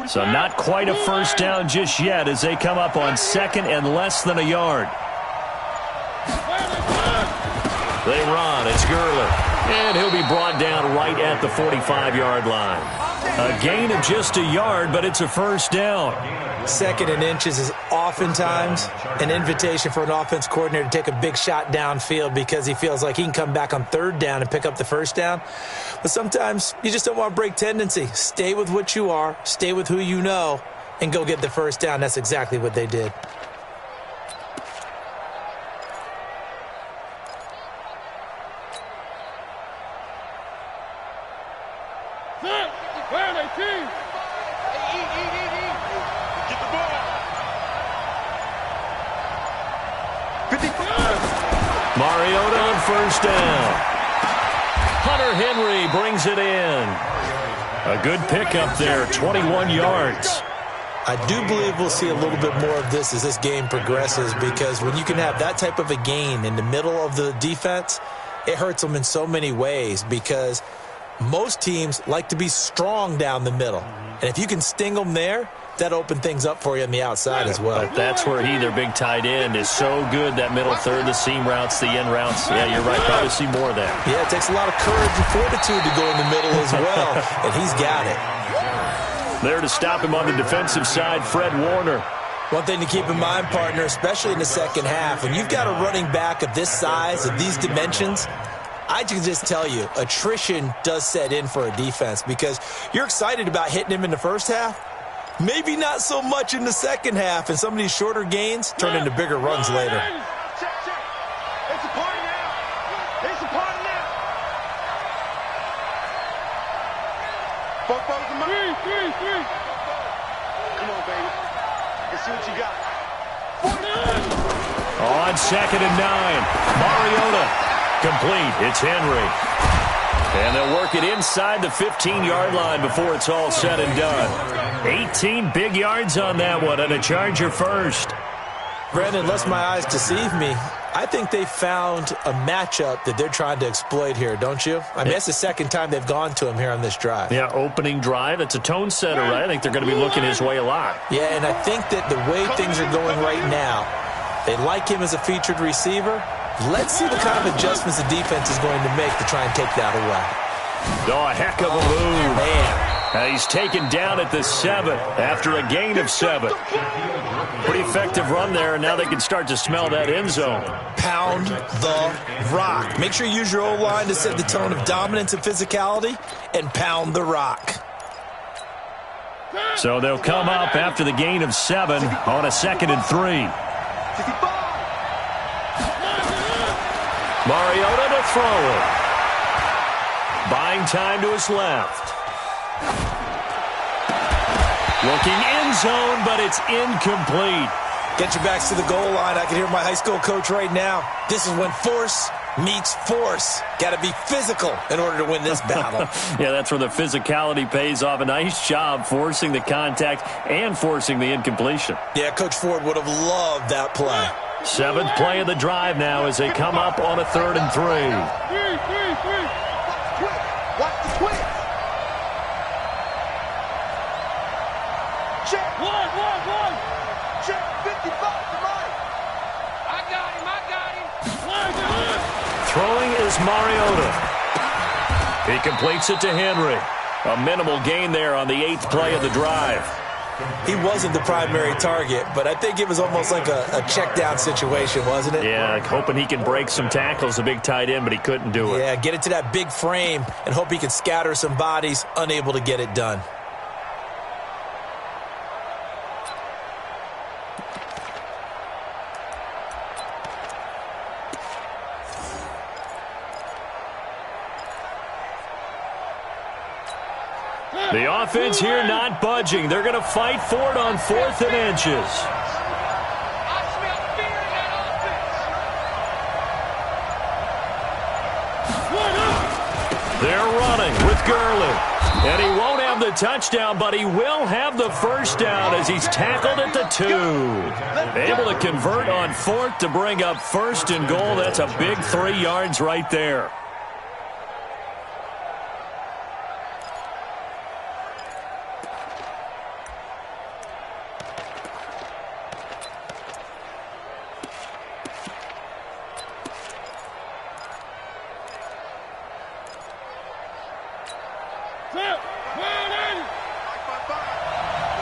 So not quite a first down just yet as they come up on second and less than a yard. They run. It's Gurley. And he'll be brought down right at the 45-yard line. A gain of just a yard, but it's a first down. Second and inches is oftentimes an invitation for an offense coordinator to take a big shot downfield because he feels like he can come back on third down and pick up the first down. But sometimes you just don't want to break tendency. Stay with what you are, stay with who you know, and go get the first down. That's exactly what they did. Mariota on first down. Hunter Henry brings it in. A good pickup there, 21 yards. I do believe we'll see a little bit more of this as this game progresses because when you can have that type of a gain in the middle of the defense, it hurts them in so many ways because most teams like to be strong down the middle. And if you can sting them there, that opened things up for you on the outside as well. But that's where their big tight end, is so good, that middle third, the seam routes, the end routes. Yeah, you're right. Probably see more of that. Yeah, it takes a lot of courage and fortitude to go in the middle as well, and he's got it. There to stop him on the defensive side, Fred Warner. One thing to keep in mind, partner, especially in the second half, when you've got a running back of this size, of these dimensions, I can just tell you, attrition does set in for a defense because you're excited about hitting him in the first half. Maybe not so much in the second half, and some of these shorter gains turn into bigger runs later. It's a party now. It's a party now. Four, three. Come on, baby. Let's see what you got. On second and 9, Mariota. Complete. It's Henry. And they'll work it inside the 15-yard line before it's all said and done. 18 big yards on that one, and a Charger first. Brandon, unless my eyes deceive me, I think they found a matchup that they're trying to exploit here, don't you? I mean, that's the second time they've gone to him here on this drive. Yeah, opening drive. It's a tone setter, right? I think they're going to be looking his way a lot. Yeah, and I think that the way things are going right now, they like him as a featured receiver. Let's see the kind of adjustments the defense is going to make to try and take that away. Oh, a heck of a move. Man. He's taken down at the 7 after a gain of 7. Pretty effective run there, and now they can start to smell that end zone. Pound the rock. Make sure you use your O-line to set the tone of dominance and physicality, and pound the rock. So they'll come up after the gain of 7 on a 2nd and 3. Mariota to throw it. Buying time to his left. Looking end zone, but it's incomplete. Get your backs to the goal line. I can hear my high school coach right now. This is when force meets force. Got to be physical in order to win this battle. Yeah, that's where the physicality pays off. A nice job forcing the contact and forcing the incompletion. Yeah, Coach Ford would have loved that play. 7th play of the drive now as they come up on a 3rd and 3. Watch the quick. Check. One. Check 55 to Mike. I got him. Throwing is Mariota. He completes it to Henry. A minimal gain there on the 8th play of the drive. He wasn't the primary target, but I think it was almost like a check-down situation, wasn't it? Yeah, hoping he can break some tackles, a big tight end, but he couldn't do it. Yeah, get it to that big frame and hope he can scatter some bodies, unable to get it done. The offense here not budging. They're going to fight for it on 4th and inches. They're running with Gurley. And he won't have the touchdown, but he will have the first down as he's tackled at the 2. Able to convert on 4th to bring up 1st and goal. That's a big 3 yards right there.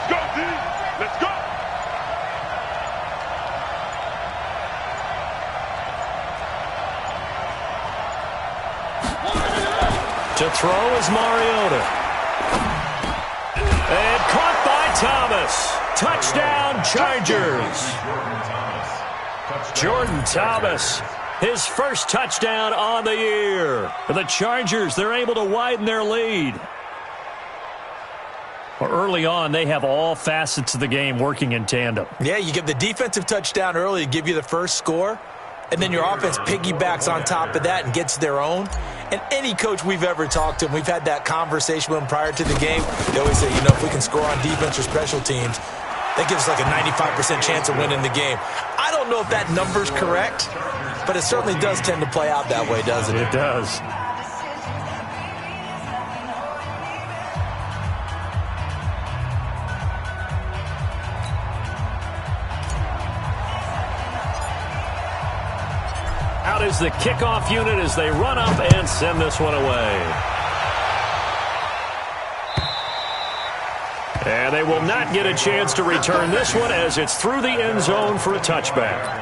Go, D. Let's go. To throw is Mariota. And caught by Thomas. Touchdown, Chargers. Jordan Thomas, his first touchdown on the year. The Chargers, they're able to widen their lead. Well, early on, they have all facets of the game working in tandem. Yeah, you get the defensive touchdown early to give you the first score, and then your offense piggybacks on top of that and gets their own. And any coach we've ever talked to, and we've had that conversation with them prior to the game, they always say, if we can score on defense or special teams, that gives us like a 95% chance of winning the game. I don't know if that number's correct, but it certainly does tend to play out that way, doesn't it? It does. Out is the kickoff unit as they run up and send this one away. And they will not get a chance to return this one as it's through the end zone for a touchback.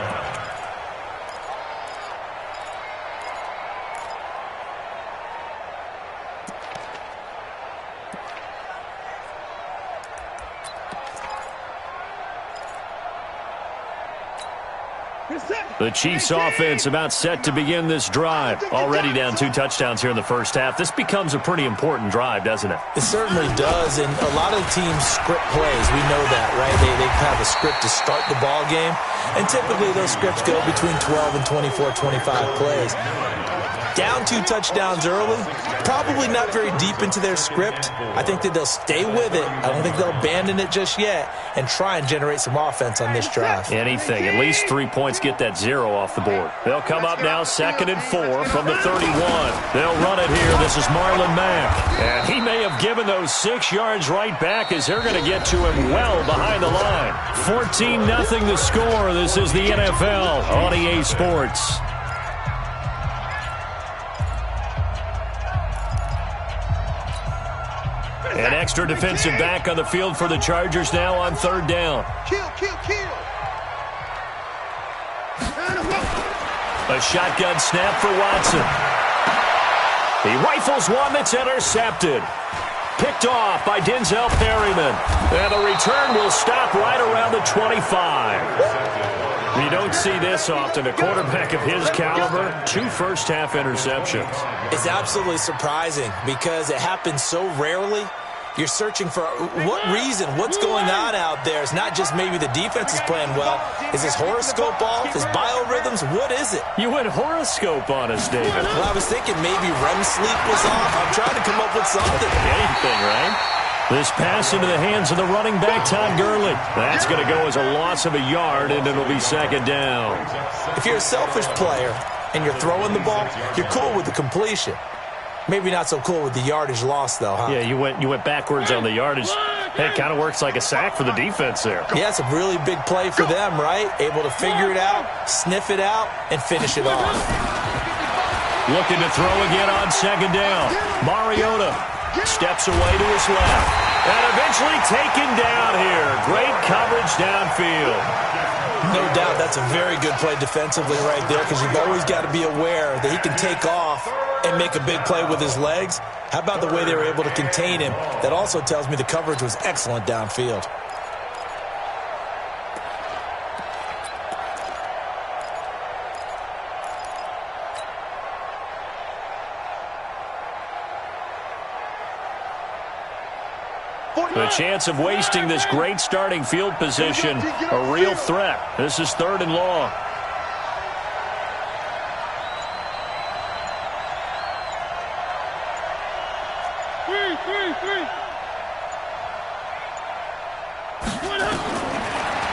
The Chiefs offense about set to begin this drive. Already down 2 touchdowns here in the first half. This becomes a pretty important drive, doesn't it? It certainly does, and a lot of teams script plays. We know that, right? They have a script to start the ball game, and typically those scripts go between 12 and 24, 25 plays. Down 2 touchdowns early, probably not very deep into their script. I think that they'll stay with it. I don't think they'll abandon it just yet and try and generate some offense on this drive. Anything. At least 3 points get that 0 off the board. They'll come up now 2nd and 4 from the 31. They'll run it here. This is Marlon Mack. And he may have given those 6 yards right back as they're going to get to him well behind the line. 14-0 the score. This is the NFL on EA Sports. An extra defensive back on the field for the Chargers now on 3rd down. Kill. A shotgun snap for Watson. He rifles one that's intercepted. Picked off by Denzel Perryman. And the return will stop right around the 25. You don't see this often. A quarterback of his caliber, 2 first-half interceptions. It's absolutely surprising because it happens so rarely. You're searching for what reason, what's going on out there. It's not just maybe the defense is playing well. Is his horoscope off? His biorhythms? What is it? You went horoscope on us, David. Well, I was thinking maybe REM sleep was off. I'm trying to come up with something. Anything, right? This pass into the hands of the running back, Todd Gurley. That's going to go as a loss of a yard, and it'll be 2nd down. If you're a selfish player and you're throwing the ball, you're cool with the completion. Maybe not so cool with the yardage loss, though, huh? Yeah, you went backwards on the yardage. Hey, it kind of works like a sack for the defense there. Yeah, it's a really big play for them, right? Able to figure it out, sniff it out, and finish it off. Looking to throw again on 2nd down. Mariota steps away to his left. And eventually taken down here. Great coverage downfield. No doubt that's a very good play defensively right there because you've always got to be aware that he can take off and make a big play with his legs. How about the way they were able to contain him? That also tells me the coverage was excellent downfield. The chance of wasting this great starting field position, a real threat. This is 3rd and long.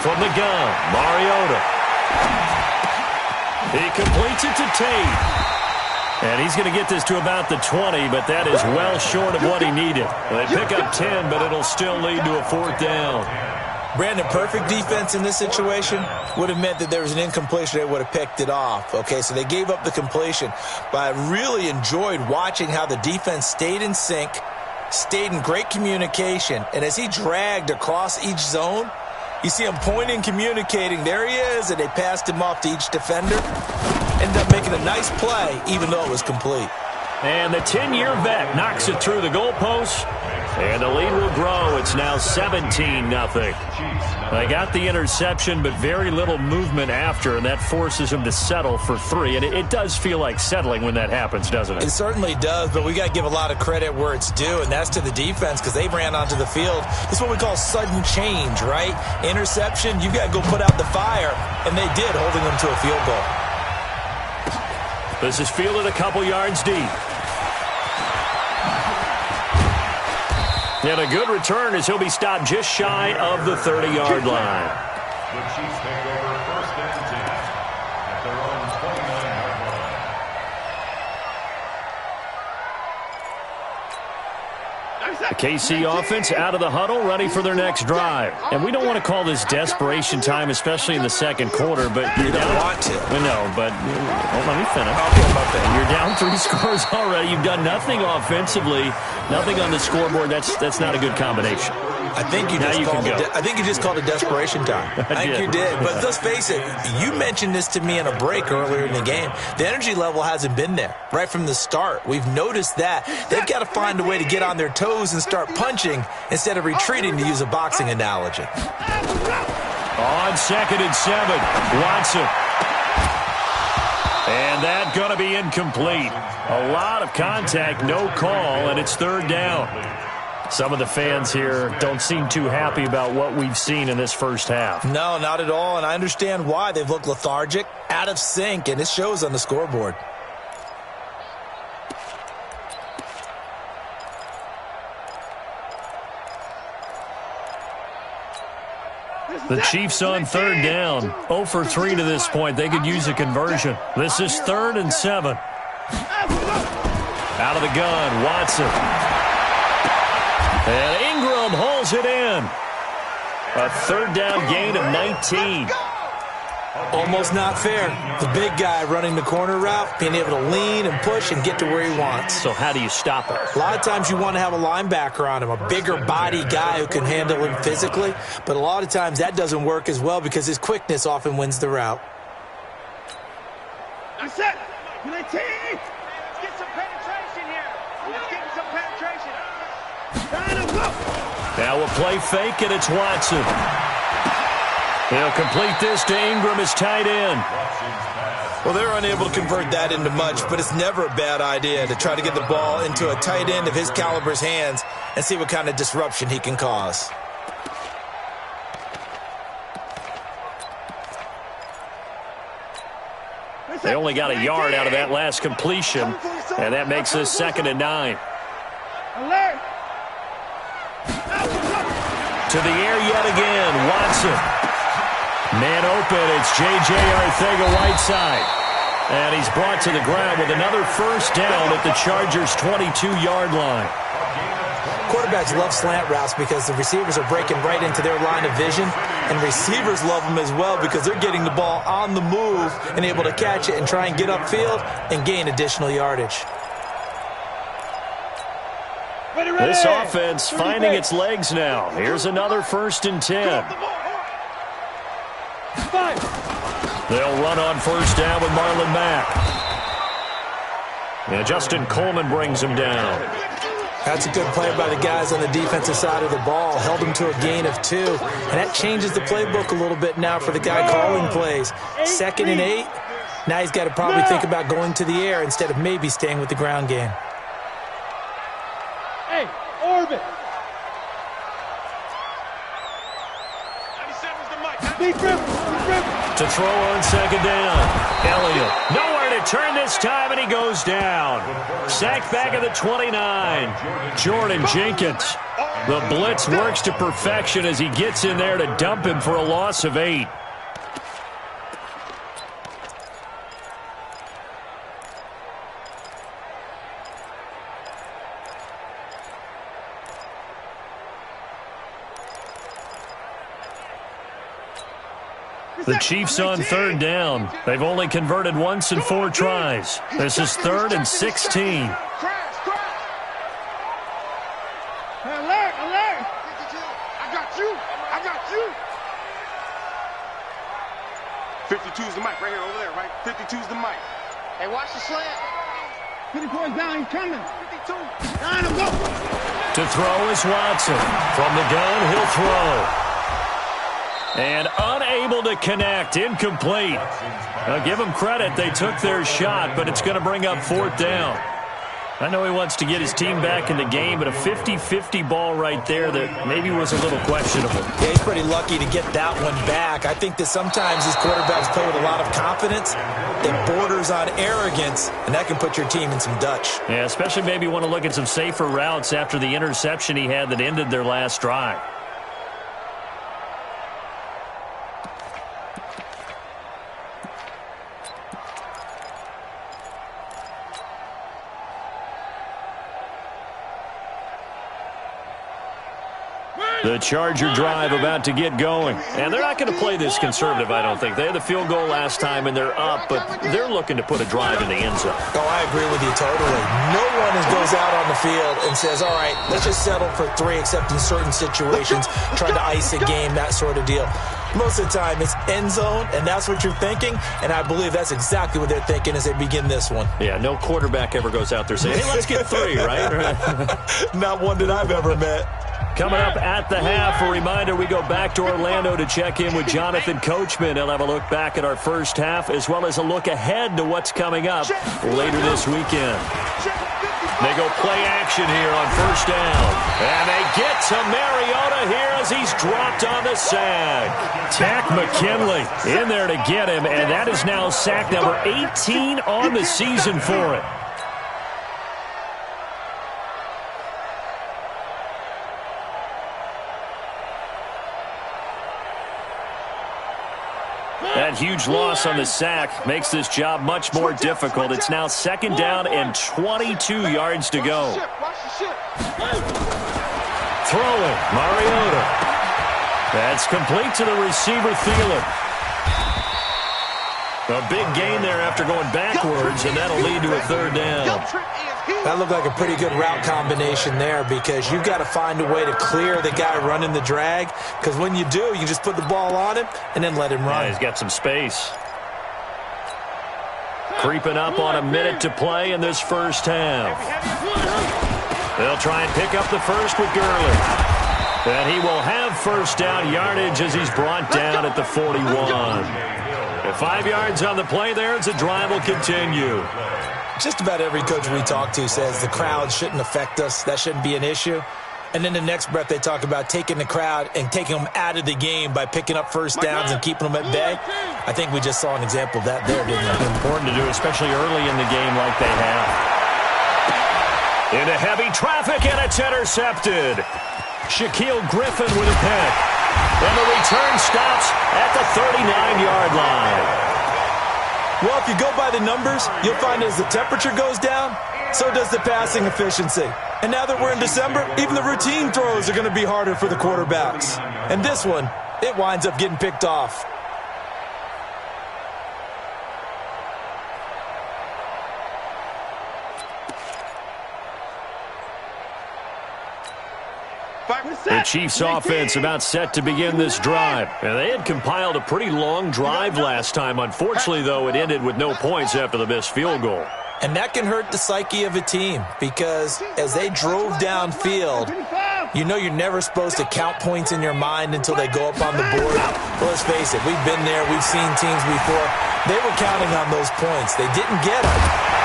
From the gun, Mariota. He completes it to Tate. And he's going to get this to about the 20, but that is well short of what he needed. They pick up 10, but it'll still lead to a 4th down. Brandon, perfect defense in this situation would have meant that there was an incompletion. They would have picked it off. Okay, so they gave up the completion. But I really enjoyed watching how the defense stayed in sync stayed in great communication, and as he dragged across each zone, you see him pointing, communicating. There he is, and they passed him off to each defender. Ended up making a nice play, even though it was complete. And the 10-year vet knocks it through the goalpost, and the lead will grow. It's now 17-0. They got the interception, but very little movement after, and that forces him to settle for 3. And it does feel like settling when that happens, doesn't it? It certainly does, but we got to give a lot of credit where it's due, and that's to the defense because they ran onto the field. This is what we call sudden change, right? Interception, you got to go put out the fire, and they did, holding them to a field goal. This is fielded a couple yards deep. And a good return as he'll be stopped just shy of the 30-yard line. The Chiefs take over 1st and 10 at their own 29-yard line. The KC offense out of the huddle, ready for their next drive. And we don't want to call this desperation time, especially in the second quarter, but you don't want to. No, but let me finish. Okay. You're down 3 scores already. You've done nothing offensively, nothing on the scoreboard. That's not a good combination. I think you just called it desperation time. I think you did. But let's face it, you mentioned this to me in a break earlier in the game. The energy level hasn't been there right from the start. We've noticed that. They've got to find a way to get on their toes and start punching instead of retreating, to use a boxing analogy. On 2nd and 7, Watson. And that going to be incomplete. A lot of contact, no call, and it's 3rd down. Some of the fans here don't seem too happy about what we've seen in this first half. No, not at all, and I understand why. They've looked lethargic, out of sync, and it shows on the scoreboard. The Chiefs on 3rd down. 0 for 3 to this point. They could use a conversion. This is 3rd and 7. Out of the gun, Watson. And Ingram holds it in. A 3rd down gain of 19. Almost not fair. The big guy running the corner route, being able to lean and push and get to where he wants. So how do you stop it? A lot of times you want to have a linebacker on him, a bigger body guy who can handle him physically. But a lot of times that doesn't work as well because his quickness often wins the route. That's it. Let's get some penetration here. Let's get some penetration. Now we'll play fake, and it's Watson. He'll complete this to Ingram, his tight end. Well, they're unable to convert that into much, but it's never a bad idea to try to get the ball into a tight end of his caliber's hands and see what kind of disruption he can cause. They only got a yard out of that last completion, and that makes this 2nd and 9. Alert! To the air yet again, Watson. Man open, it's J.J. Arcega-Whiteside. And he's brought to the ground with another 1st down at the Chargers' 22-yard line. Quarterbacks love slant routes because the receivers are breaking right into their line of vision, and receivers love them as well because they're getting the ball on the move and able to catch it and try and get upfield and gain additional yardage. This offense finding its legs now. Here's another 1st and 10. They'll run on 1st down with Marlon Mack. And Justin Coleman brings him down. That's a good play by the guys on the defensive side of the ball. Held him to a gain of 2. And that changes the playbook a little bit now for the guy calling plays. 2nd and 8. Now he's got to probably think about going to the air instead of maybe staying with the ground game. Hey, orbit. To throw on 2nd down. Elliott. Nowhere to turn this time, and he goes down. Sacked back at the 29. Jordan Jenkins. The blitz works to perfection as he gets in there to dump him for a loss of 8. The Chiefs on 3rd down. They've only converted once in 4 tries. This is 3rd and 16. Alert, alert. 52. I got you. I got you. 52's the mic right here, over there, right? 52's the mic. Hey, watch the slant. 54's down, he's coming. 52. Line him, go. To throw is Watson. From the gun, he'll throw. And unable to connect. Incomplete. Now give them credit. They took their shot, but it's going to bring up 4th down. I know he wants to get his team back in the game, but a 50-50 ball right there that maybe was a little questionable. Yeah, he's pretty lucky to get that one back. I think that sometimes these quarterbacks play with a lot of confidence that borders on arrogance, and that can put your team in some Dutch. Yeah, especially maybe want to look at some safer routes after the interception he had that ended their last drive. The Charger drive about to get going. And they're not going to play this conservative, I don't think. They had the field goal last time, and they're up, but they're looking to put a drive in the end zone. Oh, I agree with you totally. No one goes out on the field and says, all right, let's just settle for 3, except in certain situations, trying to ice a game, that sort of deal. Most of the time, it's end zone, and that's what you're thinking, and I believe that's exactly what they're thinking as they begin this one. Yeah, no quarterback ever goes out there saying, hey, let's get 3, right? Not one that I've ever met. Coming up at the half, a reminder, we go back to Orlando to check in with Jonathan Coachman. He'll have a look back at our first half, as well as a look ahead to what's coming up later this weekend. They go play action here on 1st down. And they get to Mariota here as he's dropped on the sack. Tack McKinley in there to get him, and that is now sack number 18 on the season for it. That huge loss on the sack makes this job much more difficult. It's now 2nd down and 22 yards to go. Throwing, Mariota. That's complete to the receiver, Thielen. A big gain there after going backwards, and that'll lead to a 3rd down. That looked like a pretty good route combination there, because you've got to find a way to clear the guy running the drag, because when you do, you just put the ball on him and then let him run. Yeah, he's got some space. Creeping up on a minute to play in this first half. They'll try and pick up the first with Gurley. And he will have 1st down yardage as he's brought down at the 41. 5 yards on the play there as the drive will continue. Just about every coach we talk to says the crowd shouldn't affect us. That shouldn't be an issue. And then the next breath they talk about taking the crowd and taking them out of the game by picking up 1st downs and keeping them at bay. I think we just saw an example of that there, didn't we? Important to do, especially early in the game like they have. Into heavy traffic, and it's intercepted. Shaquille Griffin with a pick. And the return stops at the 39-yard line. Well, if you go by the numbers, you'll find as the temperature goes down, so does the passing efficiency. And now that we're in December, even the routine throws are going to be harder for the quarterbacks. And this one, it winds up getting picked off. The Chiefs offense about set to begin this drive. And they had compiled a pretty long drive last time. Unfortunately, though, it ended with no points after the missed field goal. And that can hurt the psyche of a team, because as they drove downfield, you know you're never supposed to count points in your mind until they go up on the board. Well, let's face it, we've been there. We've seen teams before. They were counting on those points. They didn't get them.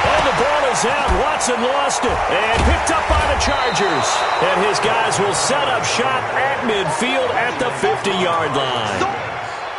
Oh, the ball is out. Watson lost it and picked up by the Chargers. And his guys will set up shop at midfield at the 50-yard line.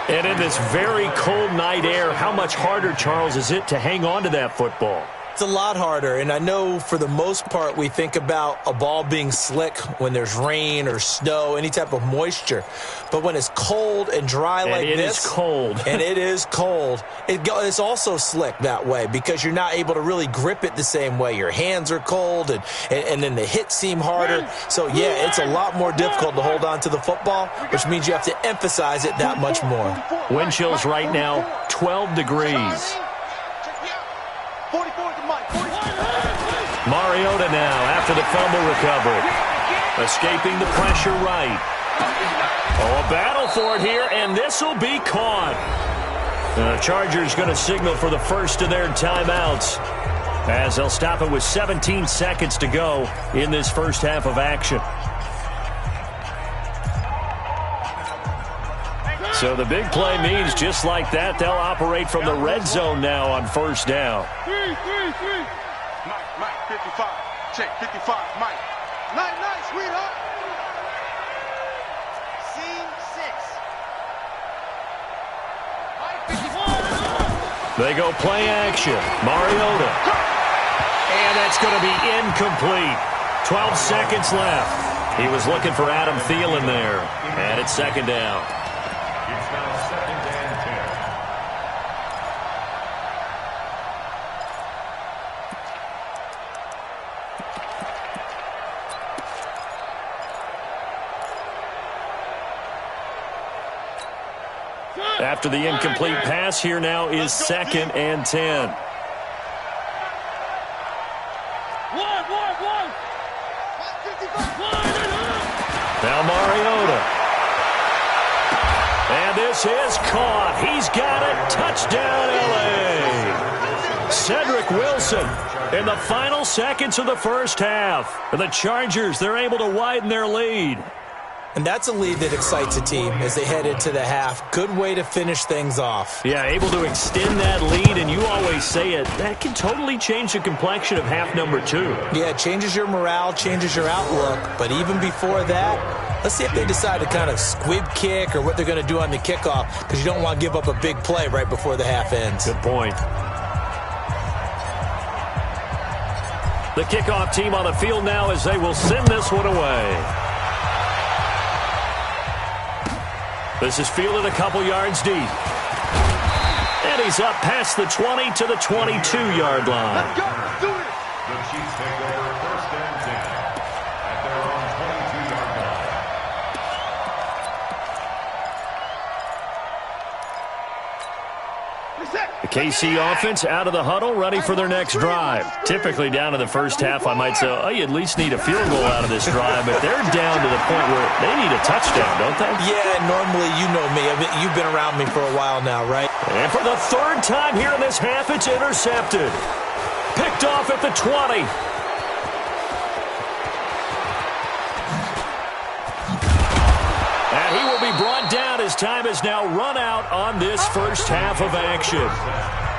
And in this very cold night air, how much harder, Charles, is it to hang on to that football? It's a lot harder, and I know for the most part we think about a ball being slick when there's rain or snow, any type of moisture. But when it's cold and dry like this, it is cold. And it is cold, it's also slick that way, because you're not able to really grip it the same way. Your hands are cold, and then the hits seem harder. So, yeah, it's a lot more difficult to hold on to the football, which means you have to emphasize it that much more. Wind chills right now, 12 degrees. Mariota now after the fumble recovery. Escaping the pressure right. Oh, a battle for it here, and this will be caught. The Chargers going to signal for the first of their timeouts, as they'll stop it with 17 seconds to go in this first half of action. So the big play means just like that, they'll operate from the red zone now on first down. Mike, 55. Check, 55, Mike. Night, sweetheart. Scene 6. They go play action. Mariota. And that's going to be incomplete. 12 seconds left. He was looking for Adam Thielen there. And it's second down. It's now second and 10. After the incomplete pass, here now is second and 10. Now Mariota. And this is caught. He's got it. Touchdown, L.A. Cedric Wilson in the final seconds of the first half. The Chargers, they're able to widen their lead. And that's a lead that excites a team as they head into the half. Good way to finish things off. Yeah, able to extend that lead, and you always say it, that can totally change the complexion of half number 2. Yeah, it changes your morale, changes your outlook. But even before that, let's see if they decide to kind of squib kick or what they're going to do on the kickoff, because you don't want to give up a big play right before the half ends. Good point. The kickoff team on the field now as they will send this one away. This is fielded a couple yards deep. And he's up past the 20 to the 22-yard line. Let's go. Let's do it. The Chiefs take over first and 10 at their own 22-yard line. The KC offense out of the huddle, ready for their next drive. Typically down to the first half, I might say, oh, you at least need a field goal out of this drive, but they're down to the point where they need a touchdown, don't they? Yeah, normally you know me. You've been around me for a while now, right? And for the third time here in this half, it's intercepted. Picked off at the 20. And he will be brought down as time has now run out on this first half of action.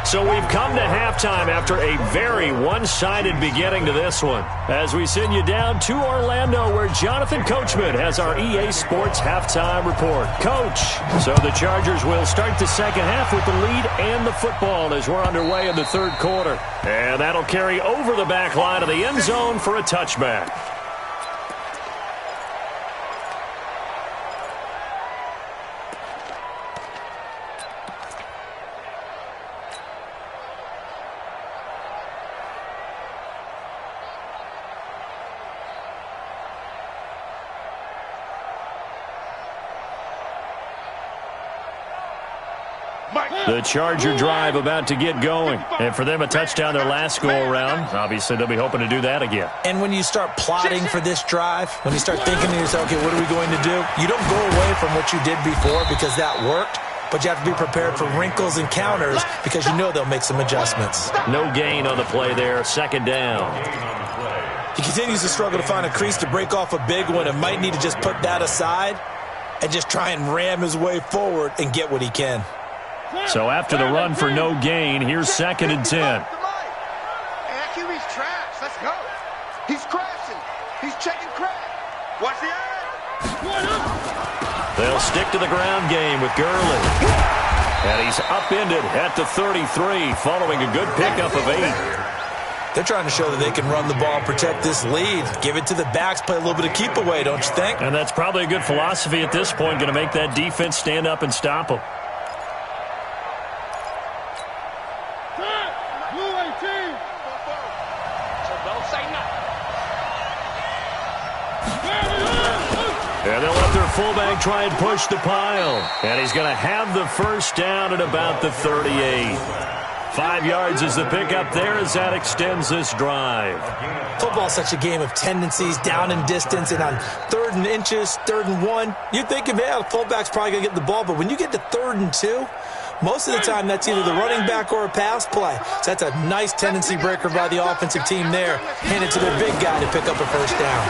So we've come to halftime after a very one-sided beginning to this one. As we send you down to Orlando, where Jonathan Coachman has our EA Sports halftime report. Coach, so the Chargers will start the second half with the lead and the football as we're underway in the third quarter. And that'll carry over the back line of the end zone for a touchback. The Charger drive about to get going. And for them, a touchdown their last go-around. Obviously, they'll be hoping to do that again. And when you start plotting for this drive, when you start thinking to yourself, okay, what are we going to do? You don't go away from what you did before because that worked, but you have to be prepared for wrinkles and counters because you know they'll make some adjustments. No gain on the play there. Second down. He continues to struggle to find a crease to break off a big one and might need to just put that aside and just try and ram his way forward and get what he can. So after the run for no gain, here's second and 10. QB's trash. Let's go. He's crashing. He's checking crack. Watch the eye. They'll stick to the ground game with Gurley. And he's upended at the 33 following a good pickup of 8. They're trying to show that they can run the ball, protect this lead, give it to the backs, play a little bit of keep away, don't you think? And that's probably a good philosophy at this point, going to make that defense stand up and stop them. And they'll let their fullback try and push the pile. And he's going to have the first down at about the 38. 5 yards is the pickup there as that extends this drive. Football's such a game of tendencies, down and distance, and on 3rd and inches, 3rd and 1, you're thinking, man, the fullback's probably going to get the ball. But when you get to 3rd and 2, most of the time that's either the running back or a pass play. So that's a nice tendency breaker by the offensive team there. Hand it to their big guy to pick up a first down.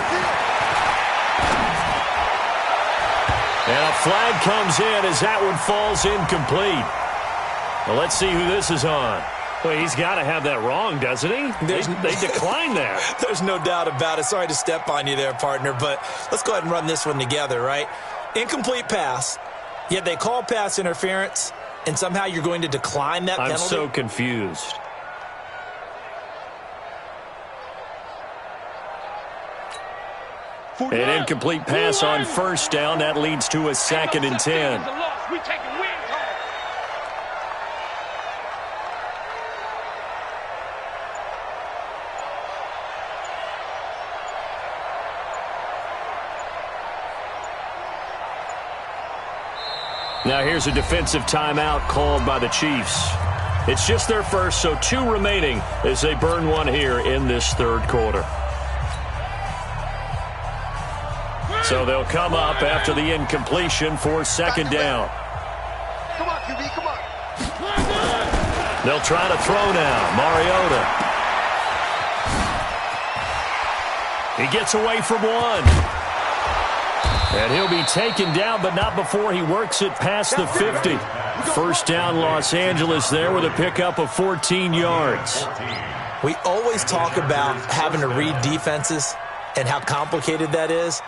And a flag comes in as that one falls incomplete. Well, let's see who this is on. Well, he's got to have that wrong, doesn't he? They declined that. There's no doubt about it. Sorry to step on you there, partner, but let's go ahead and run this one together, right? Incomplete pass, yet they call pass interference, and somehow you're going to decline that penalty? I'm so confused. An incomplete pass on first down. That leads to a 2nd and 10. Now here's a defensive timeout called by the Chiefs. It's just their first, so 2 remaining as they burn one here in this 3rd quarter. So they'll come up after the incompletion for 2nd down. Come on, QB, come on. They'll try to throw now. Mariota. He gets away from one. And he'll be taken down, but not before he works it past the 50. First down, Los Angeles there with a pickup of 14 yards. We always talk about having to read defenses and how complicated that is.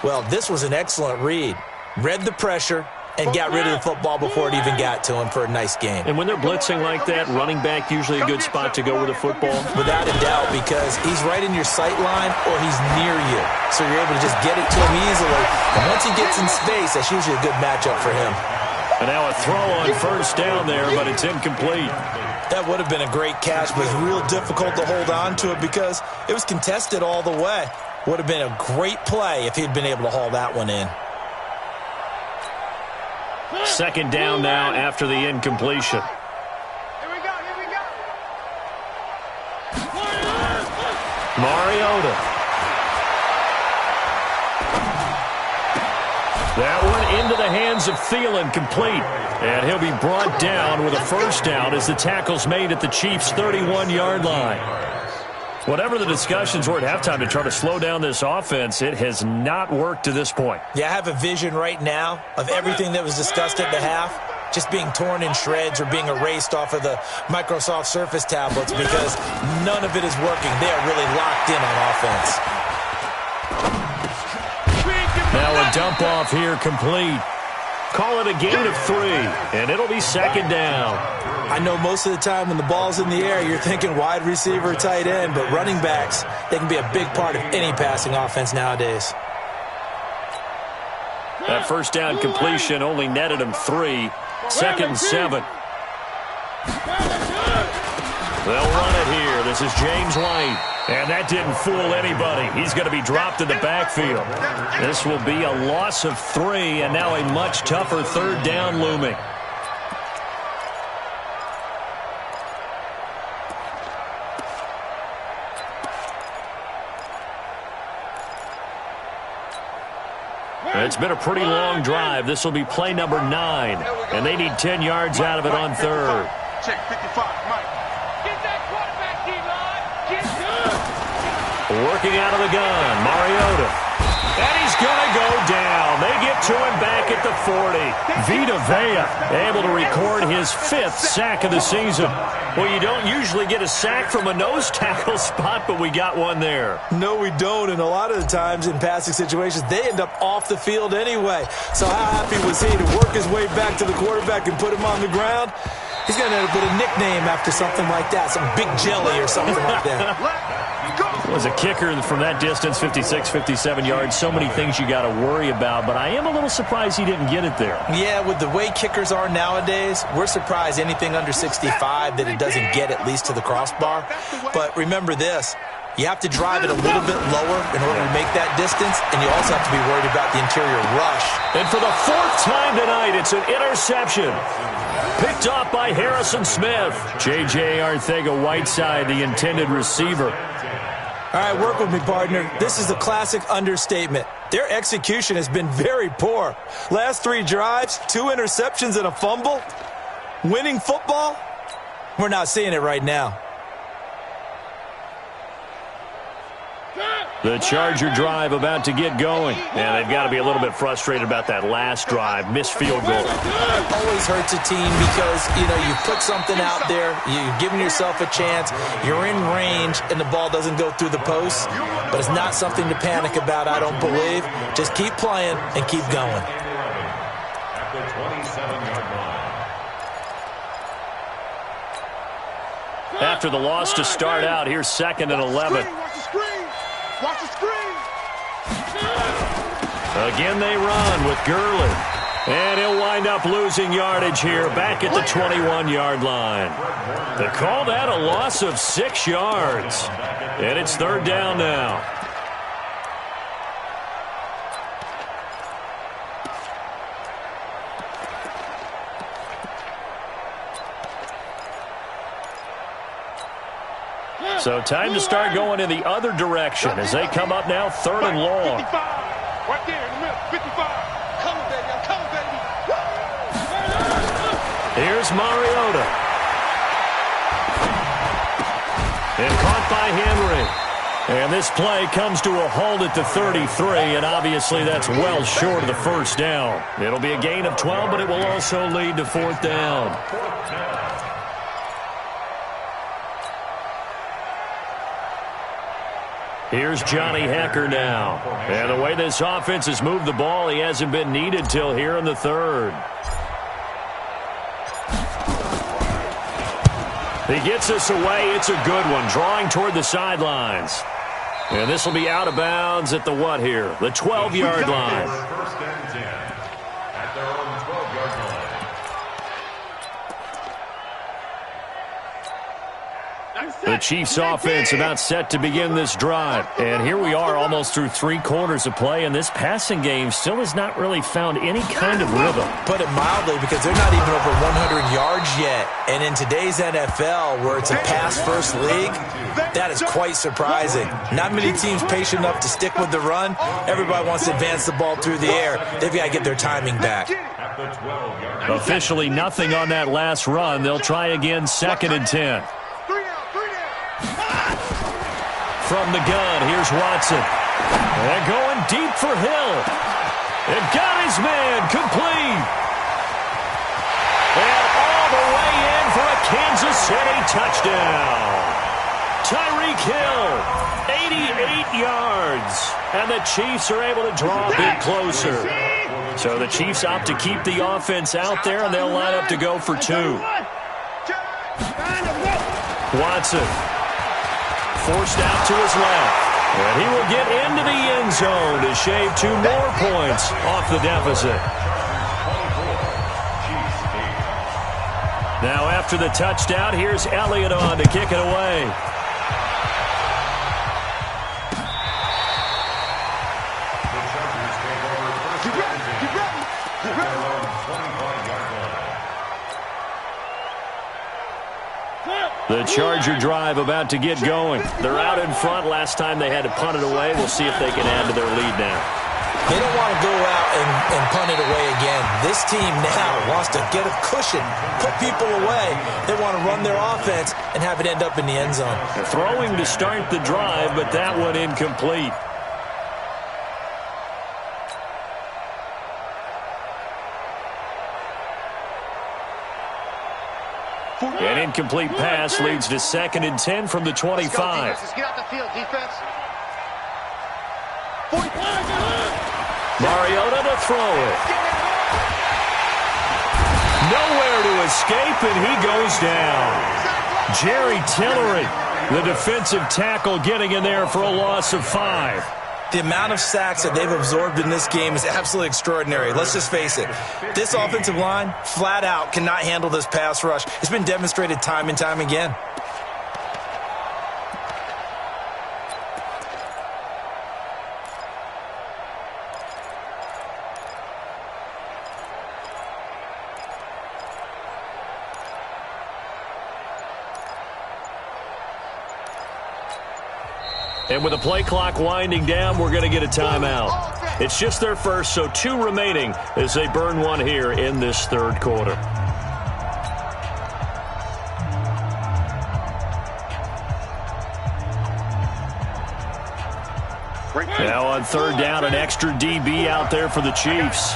Well, this was an excellent read. Read the pressure and got rid of the football before it even got to him for a nice game. And when they're blitzing like that, running back usually a good spot to go with a football? Without a doubt, because he's right in your sight line or he's near you. So you're able to just get it to him easily. And once he gets in space, that's usually a good matchup for him. And now a throw on first down there, but it's incomplete. That would have been a great catch, but it's real difficult to hold on to it because it was contested all the way. Would have been a great play if he'd been able to haul that one in. 2nd down now after the incompletion. Here we go, here we go. Mariota. That one into the hands of Thielen, complete. And he'll be brought down with a first down as the tackle's made at the Chiefs' 31-yard line. Whatever the discussions were at halftime to try to slow down this offense, it has not worked to this point. Yeah, I have a vision right now of everything that was discussed at the half just being torn in shreds or being erased off of the Microsoft Surface tablets because none of it is working. They are really locked in on offense. Now a dump off here complete. Call it a gain of 3, and it'll be 2nd down. I know most of the time when the ball's in the air, you're thinking wide receiver, tight end, but running backs, they can be a big part of any passing offense nowadays. That first down completion only netted him 3. 2nd and 7. They'll run it here. This is James White. And that didn't fool anybody. He's going to be dropped in the backfield. This will be a loss of 3, and now a much tougher 3rd down looming. It's been a pretty long drive. This will be play number 9, and they need 10 yards out of it on 3rd. Check 55, Mike. Get that quarterback, D-line. Get good. Working out of the gun, Mariota. And he's going to go down. They get to him back at the 40. Vita Vea able to record his 5th sack of the season. Well, you don't usually get a sack from a nose tackle spot, but we got one there. No, we don't, and a lot of the times in passing situations, they end up off the field anyway. So how happy was he to work his way back to the quarterback and put him on the ground? He's going to end up with a nickname after something like that, some big jelly or something like that. Was a kicker from that distance, 56, 57 yards. So many things you got to worry about, but I am a little surprised he didn't get it there. Yeah, with the way kickers are nowadays, we're surprised anything under 65 that it doesn't get at least to the crossbar. But remember this, You have to drive it a little bit lower in order to make that distance, and you also have to be worried about the interior rush. And for the 4th time tonight, it's an interception. Picked off by Harrison Smith. J.J. Arcega-Whiteside, the intended receiver. All right, work with me, partner. This is a classic understatement. Their execution has been very poor. Last 3 drives, 2 interceptions and a fumble. Winning football? We're not seeing it right now. The Charger drive about to get going. And they've got to be a little bit frustrated about that last drive. Missed field goal. It always hurts a team because, you put something out there, you're giving yourself a chance, you're in range, and the ball doesn't go through the post. But it's not something to panic about, I don't believe. Just keep playing and keep going. At the 27-yard line. After the loss to start out, here's 2nd and 11. Watch the screen! Again they run with Gurley. And he'll wind up losing yardage here back at the 21-yard line. They call that a loss of 6 yards. And it's 3rd down now. So time to start going in the other direction as they come up now 3rd and long. 55. Right there in the middle. 55. Come on, baby. I'm coming, baby. Here's Mariota. And caught by Henry. And this play comes to a halt at the 33, and obviously that's well short of the 1st down. It'll be a gain of 12, but it will also lead to 4th down. Here's Johnny Hecker now. And the way this offense has moved the ball, he hasn't been needed till here in the 3rd. He gets this away. It's a good one, drawing toward the sidelines. And this will be out of bounds at the what here? The 12-yard line. 1st and 10 at their own 12-yard line. The Chiefs offense about set to begin this drive. And here we are almost through 3 quarters of play, and this passing game still has not really found any kind of rhythm. Put it mildly, because they're not even over 100 yards yet. And in today's NFL, where it's a pass-first league, that is quite surprising. Not many teams patient enough to stick with the run. Everybody wants to advance the ball through the air. They've got to get their timing back. At the 12-yard line. Officially nothing on that last run. They'll try again 2nd and 10. From the gun, here's Watson. And going deep for Hill. And got his man complete. And all the way in for a Kansas City touchdown. Tyreek Hill, 88 yards. And the Chiefs are able to draw a bit closer. So the Chiefs opt to keep the offense out there, and they'll line up to go for 2. Watson. Forced out to his left. And he will get into the end zone to shave 2 more points off the deficit. Now after the touchdown, here's Elliott on to kick it away. The Charger drive about to get going. They're out in front. Last time they had to punt it away. We'll see if they can add to their lead now. They don't want to go out and punt it away again. This team now wants to get a cushion, put people away. They want to run their offense and have it end up in the end zone. They're throwing to start the drive, but that one incomplete. An incomplete pass leads to 2nd and 10 from the 25. Let's get out the field, defense. Mariota to throw it. Nowhere to escape, and he goes down. Jerry Tillery, the defensive tackle, getting in there for a loss of 5. The amount of sacks that they've absorbed in this game is absolutely extraordinary. Let's just face it. This offensive line, flat out, cannot handle this pass rush. It's been demonstrated time and time again. And with the play clock winding down, we're going to get a timeout. It's just their first, so 2 remaining as they burn one here in this third quarter. Now on third down, an extra DB out there for the Chiefs.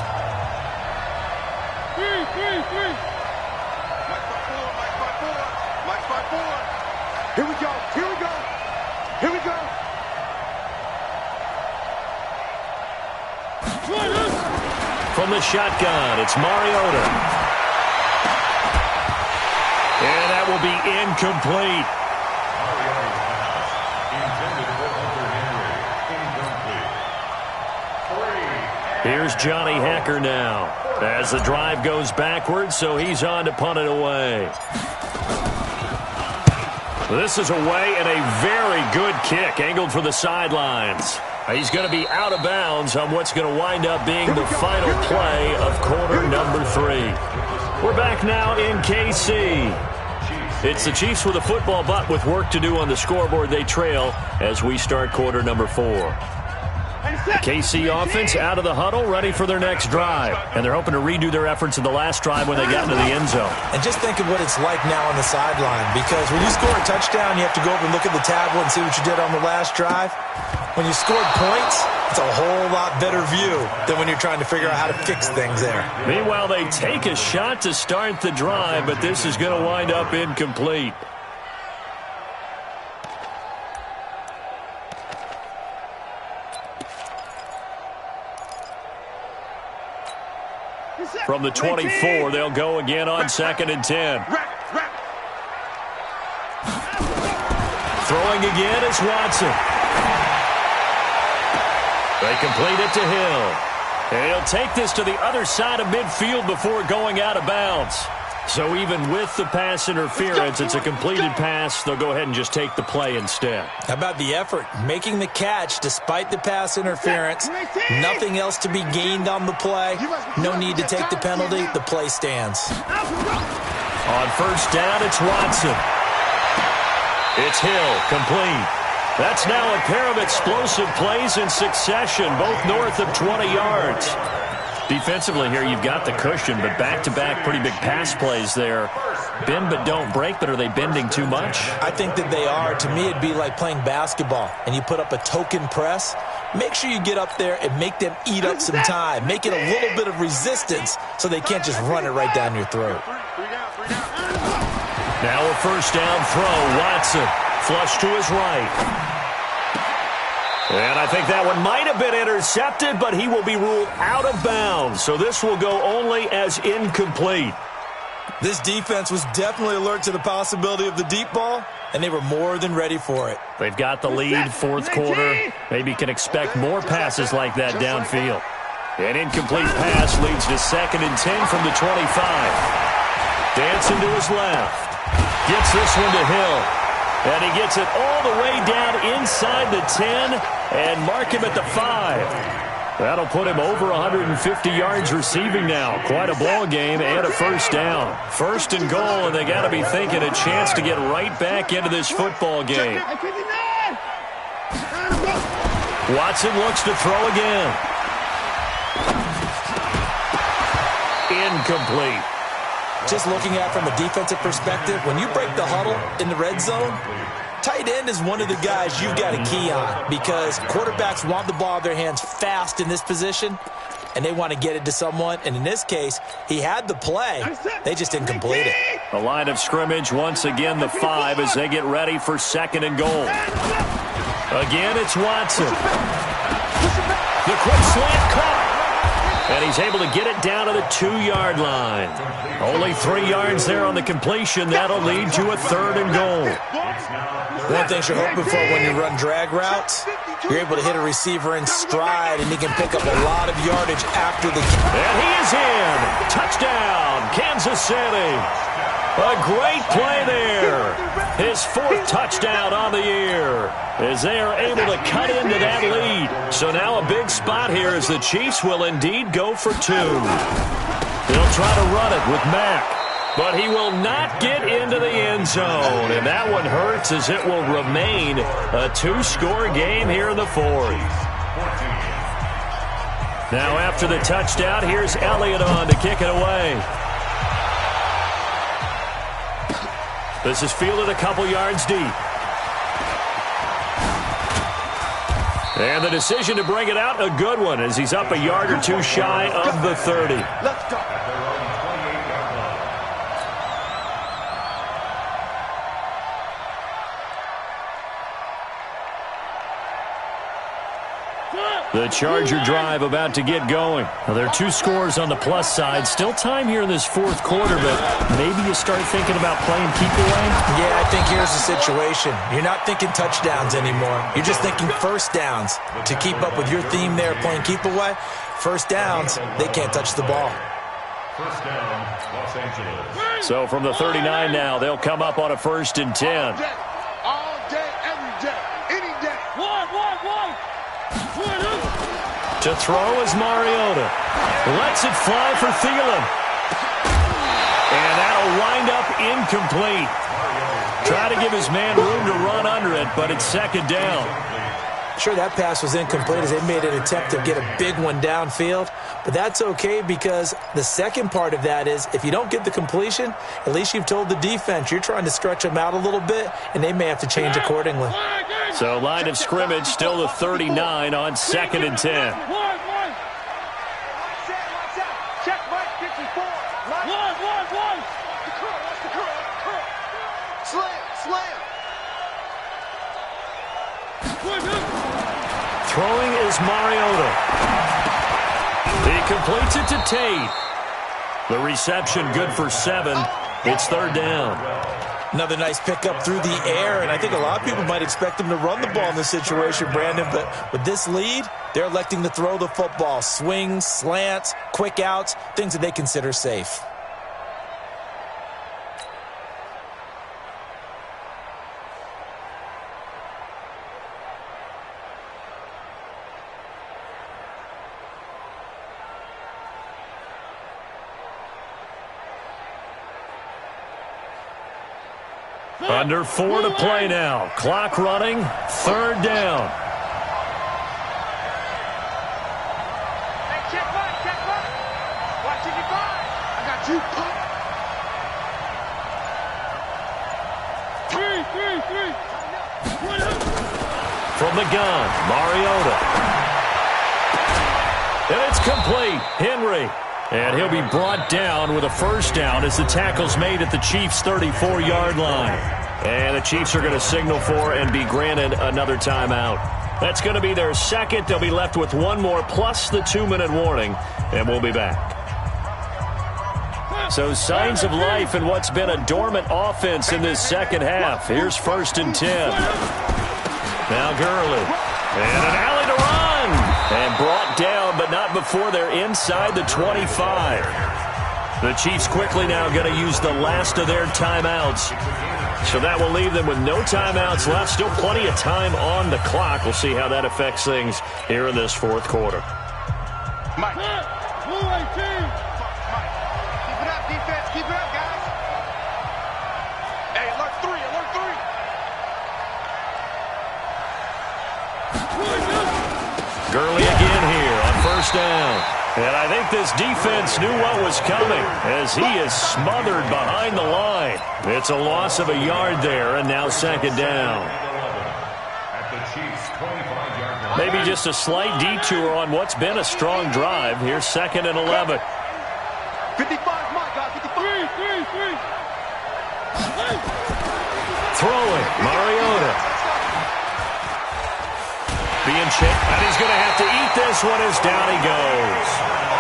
Here we go. Here we go. Here we go. From the shotgun, it's Mariota. And that will be incomplete. Here's Johnny Hacker now as the drive goes backwards, so he's on to punt it away. This is away and a very good kick angled for the sidelines. He's going to be out of bounds on what's going to wind up being the final play of quarter number 3. We're back now in KC. It's the Chiefs with a football, but with work to do on the scoreboard. They trail as we start quarter number 4. The KC offense out of the huddle, ready for their next drive. And they're hoping to redo their efforts in the last drive when they got into the end zone. And just think of what it's like now on the sideline, because when you score a touchdown, you have to go over and look at the tablet and see what you did on the last drive. When you scored points, it's a whole lot better view than when you're trying to figure out how to fix things there. Meanwhile, they take a shot to start the drive, but this is going to wind up incomplete. From the 24, they'll go again on 2nd and 10. Throwing again is Watson. They complete it to Hill. And he'll take this to the other side of midfield before going out of bounds. So even with the pass interference, it's a completed pass. They'll go ahead and just take the play instead. How about the effort? Making the catch despite the pass interference. Nothing else to be gained on the play. No need to take the penalty. The play stands. On first down, it's Watson. It's Hill, complete. That's now a pair of explosive plays in succession, both north of 20 yards. Defensively here, you've got the cushion, but back-to-back pretty big pass plays there. Bend but don't break, but are they bending too much? I think that they are. To me, it'd be like playing basketball, and you put up a token press. Make sure you get up there and make them eat up some time. Make it a little bit of resistance so they can't just run it right down your throat. Now a first down throw. Watson, flush to his right. And I think that one might have been intercepted, but he will be ruled out of bounds. So this will go only as incomplete. This defense was definitely alert to the possibility of the deep ball, and they were more than ready for it. They've got the lead, fourth quarter. Maybe can expect more passes like that downfield. An incomplete pass leads to 2nd and 10 from the 25. Dancing to his left. Gets this one to Hill. And he gets it all the way down inside the 10 and mark him at the 5. That'll put him over 150 yards receiving now. Quite a ball game and a first down. First and goal, and they got to be thinking a chance to get right back into this football game. Watson looks to throw again. Incomplete. Just looking at it from a defensive perspective, when you break the huddle in the red zone, tight end is one of the guys you've got to key on because quarterbacks want the ball in their hands fast in this position, and they want to get it to someone. And in this case, he had the play. They just didn't complete it. The line of scrimmage, once again, the 5 as they get ready for 2nd and goal. Again, it's Watson. The quick slant caught. And he's able to get it down to the 2-yard line. Only 3 yards there on the completion. That'll lead to a 3rd and goal. One thing you're hoping for when you run drag routes, you're able to hit a receiver in stride, and he can pick up a lot of yardage after the... And he is in. Touchdown, Kansas City. A great play there. His 4th touchdown on the year as they are able to cut into that lead. So now a big spot here as the Chiefs will indeed go for 2. They'll try to run it with Mack. But he will not get into the end zone. And that one hurts as it will remain a two-score game here in the fourth. Now after the touchdown, here's Elliott on to kick it away. This is fielded a couple yards deep. And the decision to bring it out, a good one, as he's up a yard or two shy of the 30. Let's go. The Charger drive about to get going. Well, there are two scores on the plus side. Still time here in this fourth quarter, but maybe you start thinking about playing keep away? Yeah, I think here's the situation. You're not thinking touchdowns anymore. You're just thinking first downs. To keep up with your theme there, playing keep away, first downs, they can't touch the ball. First down, Los Angeles. So from the 39 now, they'll come up on a 1st and 10. All day, every day, any day. One. To throw is Mariota. Lets it fly for Thielen. And that'll wind up incomplete. Try to give his man room to run under it, but it's second down. Sure, that pass was incomplete as they made an attempt to get a big one downfield. But that's okay because the second part of that is if you don't get the completion, at least you've told the defense you're trying to stretch them out a little bit, and they may have to change accordingly. So line of scrimmage still the 39 on 2nd and 10. Check, Mike, 54. One. The curl. Slam. Throwing is Mariota. He completes it to Tate. The reception good for 7. It's 3rd down. Another nice pickup through the air, and I think a lot of people might expect them to run the ball in this situation, Brandon, but with this lead, they're electing to throw the football. Swings, slants, quick outs, things that they consider safe. Under 4 to play now. Clock running. 3rd down. Hey, check Mike. Watch it, I got you. Three. From the gun, Mariota. And it's complete. Henry. And he'll be brought down with a 1st down as the tackle's made at the Chiefs' 34-yard line. And the Chiefs are going to signal for and be granted another timeout. That's going to be their second. They'll be left with one more plus the 2-minute warning, and we'll be back. So signs of life in what's been a dormant offense in this second half. Here's 1st and 10. Now Gurley. And an alley to run. And brought down, but not before they're inside the 25. The Chiefs quickly now going to use the last of their timeouts. So that will leave them with no timeouts left. Still plenty of time on the clock. We'll see how that affects things here in this fourth quarter. Mike. Keep it up, defense. Keep it up, guys. Hey, alert 3. Gurley again here on 1st down. And I think this defense knew what was coming as he is smothered behind the line. It's a loss of a yard there, and now 2nd down. Maybe just a slight detour on what's been a strong drive. Here's 2nd and 11. 55, my God, 55. Throwing, Mariota. Being checked, and he's going to have to eat this one as down he goes.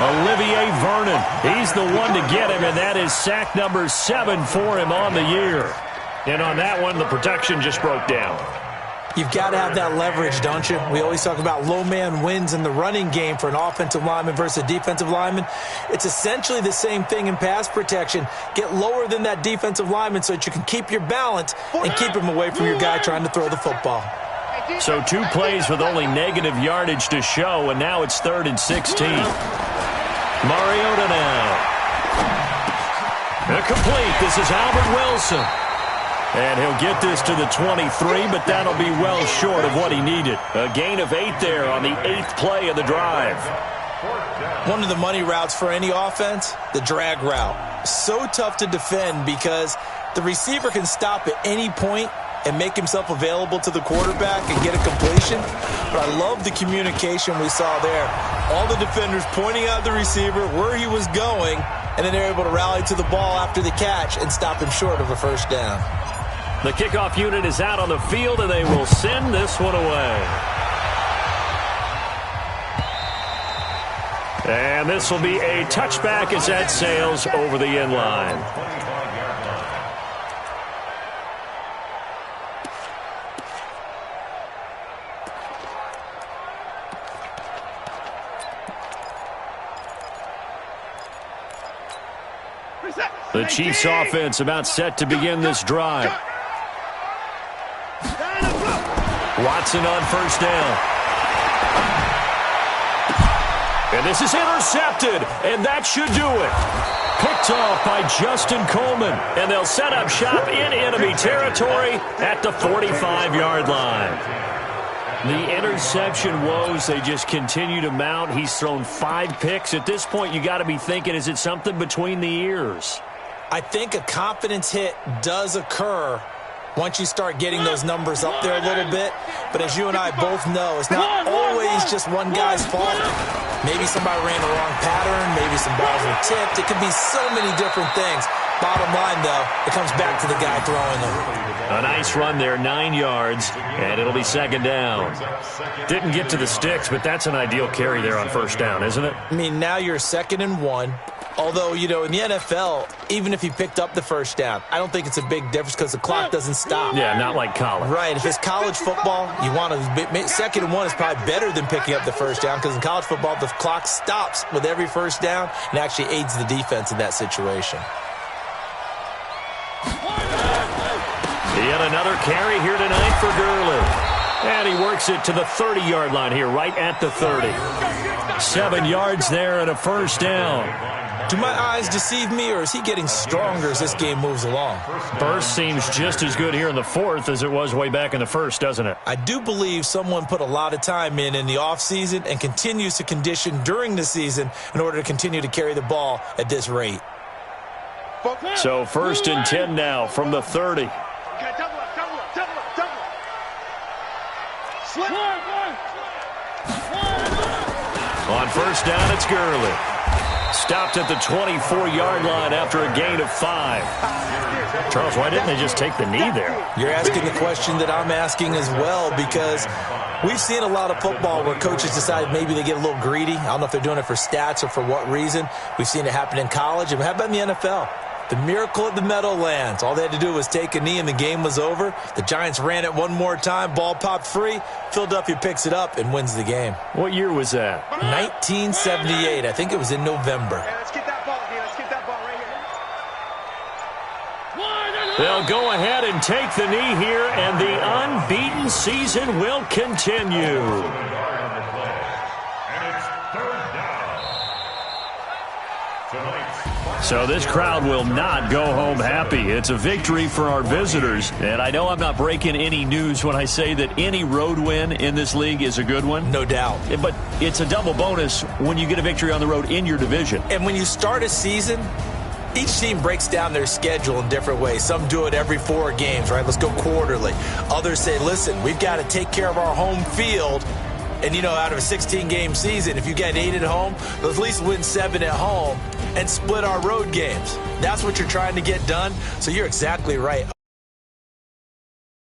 Olivier Vernon, he's the one to get him, and that is sack number 7 for him on the year. And on that one, the protection just broke down. You've got to have that leverage, don't you? We always talk about low man wins in the running game for an offensive lineman versus a defensive lineman. It's essentially the same thing in pass protection. Get lower than that defensive lineman so that you can keep your balance and keep him away from your guy trying to throw the football. So 2 plays with only negative yardage to show, and now it's 3rd and 16. Mariota now. complete. This is Albert Wilson. And he'll get this to the 23, but that'll be well short of what he needed. A gain of 8 there on the 8th play of the drive. One of the money routes for any offense, the drag route. So tough to defend because the receiver can stop at any point and make himself available to the quarterback and get a completion. But I love the communication we saw there. All the defenders pointing out the receiver, where he was going, and then they're able to rally to the ball after the catch and stop him short of a first down. The kickoff unit is out on the field, and they will send this one away. And this will be a touchback as that sails over the end line. The Chiefs offense about set to begin this drive. Watson on first down. And this is intercepted, and that should do it. Picked off by Justin Coleman, and they'll set up shop in enemy territory at the 45-yard line. The interception woes, they just continue to mount. He's thrown 5 picks. At this point, you got to be thinking, is it something between the ears? I think a confidence hit does occur once you start getting those numbers up there a little bit. But as you and I both know, it's not always just one guy's fault. Maybe somebody ran the wrong pattern. Maybe some balls were tipped. It could be so many different things. Bottom line, though, it comes back to the guy throwing them. A nice run there, 9 yards, and it'll be second down. Didn't get to the sticks, but that's an ideal carry there on first down, isn't it? I mean, now you're 2nd and 1. Although, you know, in the NFL, even if he picked up the first down, I don't think it's a big difference because the clock doesn't stop. Yeah, not like college. Right. If it's college football, you want to 2nd and 1 is probably better than picking up the first down because in college football, the clock stops with every first down and actually aids the defense in that situation. Yet another carry here tonight for Gurley. And he works it to the 30-yard line here, right at the 30. 7 yards there and a first down. Do my eyes deceive me, or is he getting stronger as this game moves along? Burst seems just as good here in the 4th as it was way back in the 1st, doesn't it? I do believe someone put a lot of time in the offseason and continues to condition during the season in order to continue to carry the ball at this rate. So 1st and 10 now from the 30. On first down, it's Gurley. Stopped at the 24-yard line after a gain of 5. Charles, why didn't they just take the knee there? You're asking the question that I'm asking as well, because we've seen a lot of football where coaches decide maybe they get a little greedy. I don't know if they're doing it for stats or for what reason. We've seen it happen in college. And how about in the NFL? The miracle at the Meadowlands. All they had to do was take a knee and the game was over. The Giants ran it one more time. Ball popped free. Philadelphia picks it up and wins the game. What year was that? 1978. I think it was in November. Hey, let's get that ball, D. Let's get that ball right here. They'll go ahead and take the knee here, and the unbeaten season will continue. So this crowd will not go home happy. It's a victory for our visitors. And I know I'm not breaking any news when I say that any road win in this league is a good one. No doubt. But it's a double bonus when you get a victory on the road in your division. And when you start a season, each team breaks down their schedule in different ways. Some do it every 4 games, right? Let's go quarterly. Others say, listen, we've got to take care of our home field. And, you know, out of a 16-game season, if you get 8 at home, let's at least win 7 at home and split our road games. That's what you're trying to get done. So you're exactly right.